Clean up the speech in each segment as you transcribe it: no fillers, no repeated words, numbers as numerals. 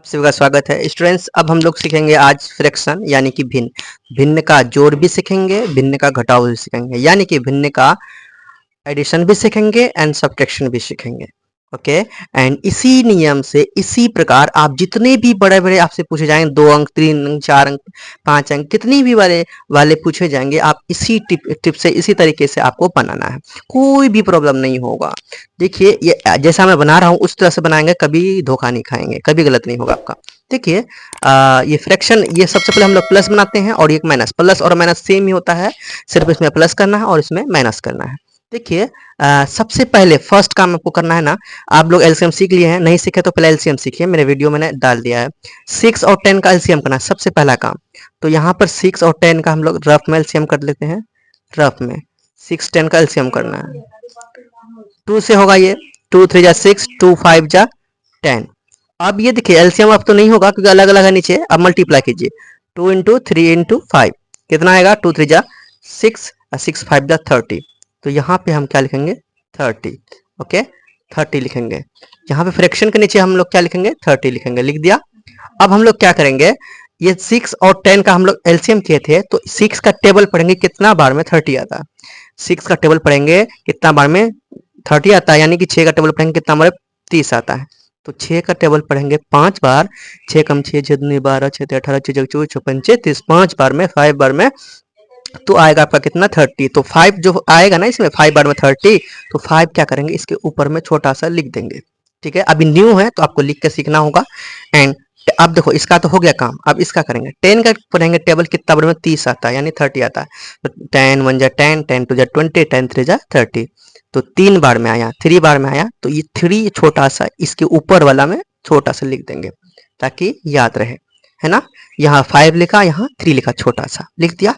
सभी का स्वागत है स्टूडेंट्स। अब हम लोग सीखेंगे आज फ्रैक्शन यानी कि भिन्न। भिन्न का जोड़ भी सीखेंगे, भिन्न का घटाव भी सीखेंगे, यानी कि भिन्न का एडिशन भी सीखेंगे एंड सब्ट्रैक्शन भी सीखेंगे। ओके। एंड इसी नियम से इसी प्रकार आप जितने भी बड़े बड़े आपसे पूछे जाएंगे 2 अंक 3 अंक 4 अंक 5 अंक कितनी भी वाले वाले पूछे जाएंगे, आप इसी टिप से इसी तरीके से आपको बनाना है। कोई भी प्रॉब्लम नहीं होगा। देखिए ये जैसा मैं बना रहा हूँ उस तरह से बनाएंगे, कभी धोखा नहीं खाएंगे, कभी गलत नहीं होगा आपका। देखिए ये फ्रैक्शन, ये सबसे पहले हम लोग प्लस बनाते हैं और एक माइनस। प्लस और माइनस सेम ही होता है, सिर्फ इसमें प्लस करना है और इसमें माइनस करना है। देखिए सबसे पहले फर्स्ट काम आपको करना है ना, आप लोग एलसीएम सीख लिए हैं, नहीं सीखे तो पहले एलसीएम सीखिए, मेरे वीडियो मैंने डाल दिया है। 6 और 10 का एलसीएम करना है सबसे पहला काम। तो यहाँ पर 6 और 10 का हम लोग रफ में एलसीएम कर लेते हैं। रफ में 6 10 का एलसीएम करना है। 2 से होगा ये, 2 3 जा 6, 2 5 जा 10। अब ये देखिए एलसीएम अब तो नहीं होगा क्योंकि अलग अलग है नीचे। अब मल्टीप्लाई कीजिए, 2 इंटू 3 इंटू 5 कितना आएगा, 2 3 जा 6 और 6 5 जा 30। तो यहाँ पे हम क्या लिखेंगे, 30। ओके 30 लिखेंगे। यहाँ पे फ्रैक्शन के नीचे हम लोग क्या लिखेंगे, 30 लिखेंगे। लिख दिया। अब हम लोग क्या करेंगे, ये 6 और 10 का हम लोग एलसीएम किए थे, तो 6 का टेबल पढ़ेंगे कितना बार में 30 आता है। 6 का टेबल पढ़ेंगे कितना बार में 30 आता है, यानी कि 6 का टेबल पढ़ेंगे कितना बार में 30 आता है। तो 6 का टेबल पढ़ेंगे 5 बार। 6 कम 6 6 दूनी 12 6 18 6 24 54 30, 5 बार में 5 बार में तो आएगा आपका कितना 30। तो 5 जो आएगा ना इसमें 5 बार में 30, तो 5 क्या करेंगे इसके ऊपर में छोटा सा लिख देंगे। ठीक है, अभी न्यू है तो आपको लिख के सीखना होगा। एंड अब देखो इसका तो हो गया काम, अब इसका करेंगे। 10 का पढ़ेंगे टेबल कितना बार में 30 आता है, यानी 30 आता है। तो 10 1 जा 10, 10 2 जा 20, 10 3 जा 30। तो 3 बार में आया, 3 बार में आया, तो ये 3 छोटा सा इसके ऊपर वाला में छोटा सा लिख देंगे ताकि याद रहे, है ना। यहाँ 5 लिखा, यहाँ 3 लिखा, छोटा सा लिख दिया।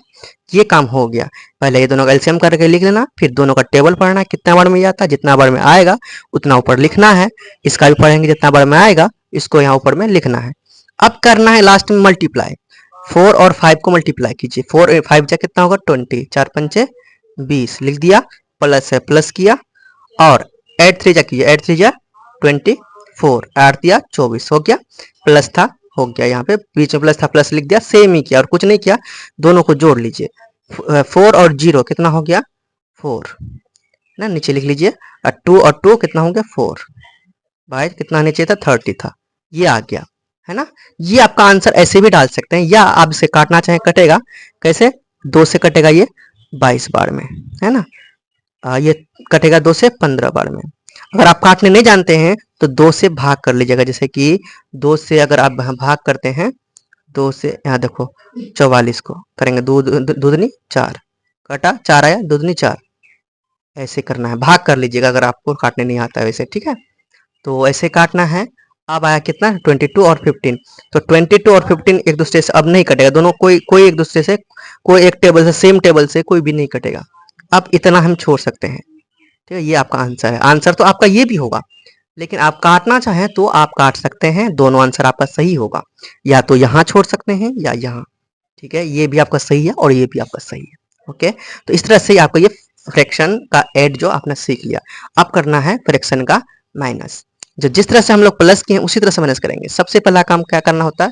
ये काम हो गया। पहले ये दोनों का एलसीएम करके लिख लेना, फिर दोनों का टेबल पढ़ना है कितना बार में आता है, जितना बार में आएगा उतना ऊपर लिखना है। इसका भी पढ़ेंगे जितना बार में आएगा, इसको यहाँ ऊपर में लिखना है। अब करना है लास्ट में मल्टीप्लाई। 4 और 5 को मल्टीप्लाई कीजिए। 4 5 जा कितना होगा 20, 4 पंचे 20 लिख दिया। प्लस है प्लस किया और 8 3 जा कीजिए, 8 3 जा 24, 8 दिया 24 हो गया। प्लस था हो गया, यहाँ पे बीच में प्लस था प्लस लिख दिया, सेम ही किया और कुछ नहीं किया। दोनों को जोड़ लीजिए। 4 और 0 कितना हो गया 4 ना, नीचे लिख लीजिए। और 2 और 2 कितना हो गया 4, भाई कितना नीचे था 30 था, ये आ गया, है ना। ये आपका आंसर ऐसे भी डाल सकते हैं, या आप इसे काटना चाहें कटेगा कैसे, 2 से कटेगा ये 22 बार में, है ना। ये कटेगा 2 से 15 बार में। अगर आप काटने नहीं जानते हैं तो 2 से भाग कर लीजिएगा, जैसे कि 2 से अगर आप भाग करते हैं, 2 से यहाँ देखो 44 को करेंगे, दूधनी 4 कटा 4 आया, दूधनी 4, ऐसे करना है, भाग कर लीजिएगा अगर आपको काटने नहीं आता है वैसे। ठीक है, तो ऐसे काटना है। अब आया कितना 22 और 15, तो 22 और 15 एक दूसरे से अब नहीं कटेगा, दोनों कोई एक दूसरे से, कोई एक टेबल से, सेम टेबल से कोई भी नहीं कटेगा। अब इतना हम छोड़ सकते हैं। ठीक है, ये आपका आंसर है। आंसर तो आपका ये भी होगा, लेकिन आप काटना चाहें तो आप काट सकते हैं, दोनों आंसर आपका सही होगा। या तो यहाँ छोड़ सकते हैं या यहाँ। ठीक है, ये भी आपका सही है और ये भी आपका सही है। ओके, तो इस तरह से आपको ये फ्रैक्शन का ऐड जो आपने सीख लिया। अब करना है फ्रैक्शन का माइनस। जो जिस तरह से हम लोग प्लस किए हैं उसी तरह से माइनस करेंगे। सबसे पहला काम क्या करना होता है,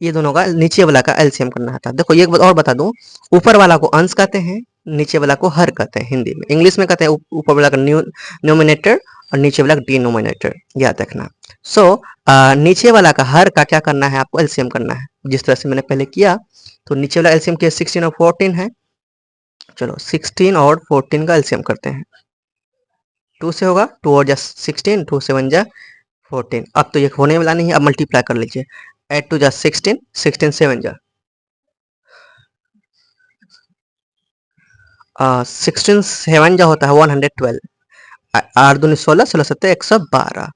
ये दोनों का नीचे वाला का एलसीएम करना होता है। देखो एक बात और बता दूं, ऊपर वाला को अंश कहते हैं, नीचे वाला को हर कहते हैं हिंदी में। इंग्लिश में कहते हैं ऊपर वाला का न्यूमिनेटर और नीचे वाला डिनोमिनेटर, याद रखना। सो नीचे वाला का हर का क्या करना है, आपको एलसीएम करना है जिस तरह से मैंने पहले किया। तो नीचे वाला एलसीएम किया 16 और 14 है। चलो 16 और 14 का एलसीएम करते हैं। 2 से होगा, 2 और जा 16, 2 7 जा 14। अब तो ये होने वाला नहीं है, अब मल्टीप्लाई कर लीजिए। 8 2 जा 16, 16 7 जा 16 7 जा होता है 112। 8 दूनी 16, 16 7 112,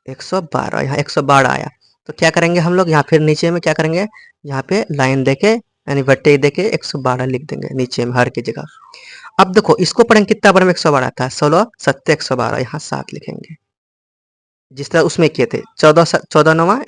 112 यहाँ 112 आया। तो क्या करेंगे हम लोग, यहाँ फिर नीचे में क्या करेंगे, यहाँ पे लाइन देके यानी बट्टे देके 112 लिख देंगे नीचे में हर की जगह। अब देखो इसको पढ़ेंगे कितना बार में 112 था, 16 7 112, यहाँ 7 लिखेंगे जिस तरह उसमें किए थे। 14 14 9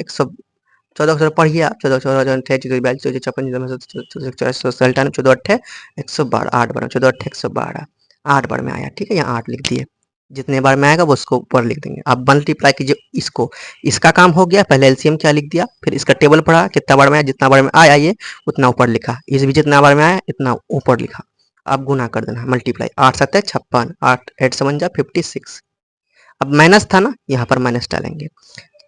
14 को पढ़िए आप, 14 14 42 54 54 14 8 112, 8 बार 14 8 112, 8 बार में आया। ठीक है, यहाँ 8 लिख दिए। जितने बार में आएगा वो उसको ऊपर लिख देंगे। अब मल्टीप्लाई कीजिए इसको, इसका काम हो गया, पहले एलसीएम क्या लिख दिया, फिर इसका टेबल पढ़ा कितना बार में आया, जितना बार में आया ये उतना ऊपर लिखा, इस भी जितना बार में आया इतना ऊपर लिखा। अब गुना कर देना है, मल्टीप्लाई, 8 7 56, 8 8 7 जा 56। अब माइनस था ना, यहाँ पर माइनस डालेंगे।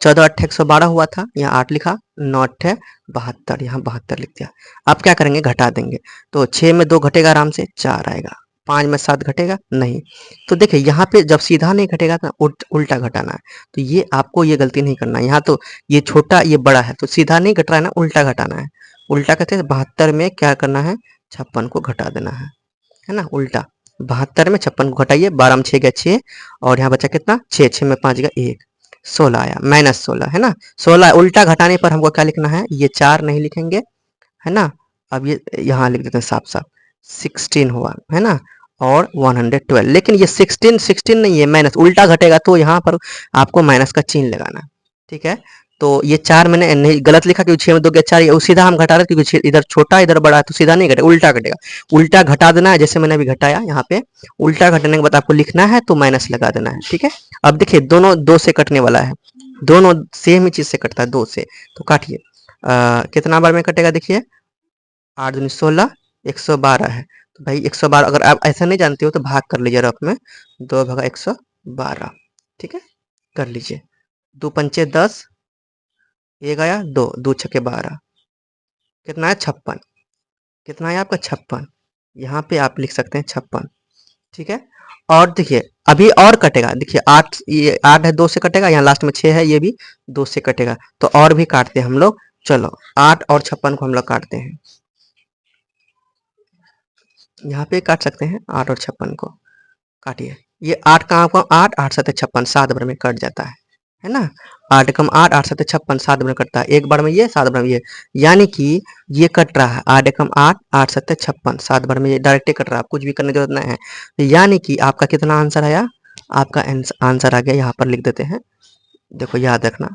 14 8 112 हुआ था, यहाँ 8 लिखा, 9 8 72, यहाँ 72 लिख दिया। अब क्या करेंगे, घटा देंगे, तो 6 में 2 घटेगा आराम से, 4 आएगा। 5 में 7 घटेगा नहीं। तो देखिए यहाँ पे जब सीधा नहीं घटेगा तो उल्टा घटाना है, तो ये आपको ये गलती नहीं करना है। यहाँ तो ये छोटा ये बड़ा है, तो सीधा नहीं घट रहा है ना, उल्टा घटाना है। उल्टा कहते हैं 72 में क्या करना है, 56 को घटा देना है ना, उल्टा। 72 में 56 को घटाइए, 12 में 6 गया 6, और यहाँ बचा कितना 6, 6 में 5 गया 1, 16 आया, -16 है ना। 16 उल्टा घटाने पर हमको क्या लिखना है, ये 4 नहीं लिखेंगे है ना। अब ये यहाँ लिख देते हैं साफ साफ, 16 हुआ है ना, और 112। लेकिन ये 16 16 नहीं है, माइनस उल्टा घटेगा तो यहाँ पर आपको माइनस का चिन्ह लगाना, ठीक है। तो ये 4 मैंने नहीं गलत लिखा, क्योंकि 6 में 2 गया 4, ये सीधा हम घटा रहे हैं, क्योंकि इधर छोटा इधर बड़ा है, तो सीधा नहीं घटेगा, उल्टा घटेगा। उल्टा घटा देना है, जैसे मैंने अभी घटाया यहाँ पे, उल्टा घटाने के बाद आपको लिखना है तो माइनस लगा देना है, ठीक है। अब देखिए दोनों 2 से कटने वाला है, दोनों सेम ही चीज से कटता है, 2 से, तो काटिए। कितना बार में कटेगा देखिए, 8 दूनी 16, 112 है, तो भाई 112 अगर आप ऐसा नहीं जानते हो तो भाग कर लीजिए रफ में, 2 भागा 112, ठीक है, कर लीजिए। 2 पंचे 10, 1 आया 2, 2 छक्के 12, कितना है 56, कितना है आपका 56, यहाँ पे आप लिख सकते हैं 56, ठीक है। और देखिए अभी और कटेगा, देखिए 8, ये 8 है 2 से कटेगा, यहाँ लास्ट में 6 है, ये भी 2 से कटेगा, तो और भी काटते हैं हम लोग। चलो 8 और 56 को हम लोग काटते हैं, यहाँ पे काट सकते हैं 8 और 56 को, काटिए। ये 8 कहाँ को 8 8 7 56, 7 बार में कट जाता है ना। 8 कम 8 8 7 56, 7 में कटता है, एक बार में ये 7 बार में ये, यानी कि ये कट रहा है 8 कम 8 8 7 56, 7 बार में ये डायरेक्ट कट रहा है, कुछ भी करने की जरूरत नहीं है। यानी कि आपका कितना आंसर आया, आपका आंसर आ गया, यहाँ पर लिख देते हैं, देखो याद रखना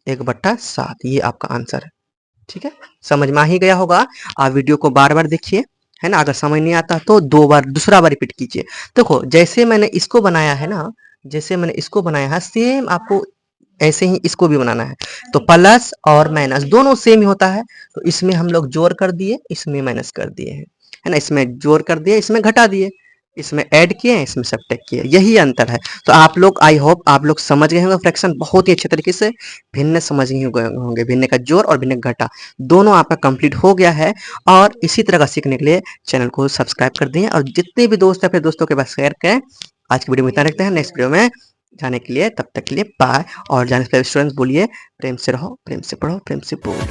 1/7, ये आपका आंसर है, ठीक है। समझ में आ ही गया होगा। आप वीडियो को बार बार देखिए, है ना। अगर समझ नहीं आता तो 2 बार दूसरा बार रिपीट कीजिए। देखो जैसे मैंने इसको बनाया है ना, जैसे मैंने इसको बनाया है, सेम आपको ऐसे ही इसको भी बनाना है। तो प्लस और माइनस दोनों सेम ही होता है, तो इसमें हम लोग जोड़ कर दिए, इसमें माइनस कर दिए हैं, है ना। इसमें जोड़ कर दिए, इसमें घटा दिए, इसमें ऐड किए, इसमें सब्ट्रैक्ट किए, यही अंतर है। तो आप लोग, आई होप आप लोग समझ गए होंगे फ्रैक्शन बहुत ही अच्छे तरीके से। भिन्न समझ गए होंगे, भिन्न का जोड़ और भिन्न का घटा दोनों आपका कंप्लीट हो गया है। और इसी तरह का सीखने के लिए चैनल को सब्सक्राइब कर दिए, और जितने भी दोस्त हैं अपने दोस्तों के पास शेयर करें। आज की वीडियो में इतना रखते हैं, नेक्स्ट वीडियो में जाने के लिए, तब तक के लिए बाय। और जाने से पहले स्टूडेंट्स बोलिए, प्रेम से रहो, प्रेम से पढ़ो, प्रेम से बोलो।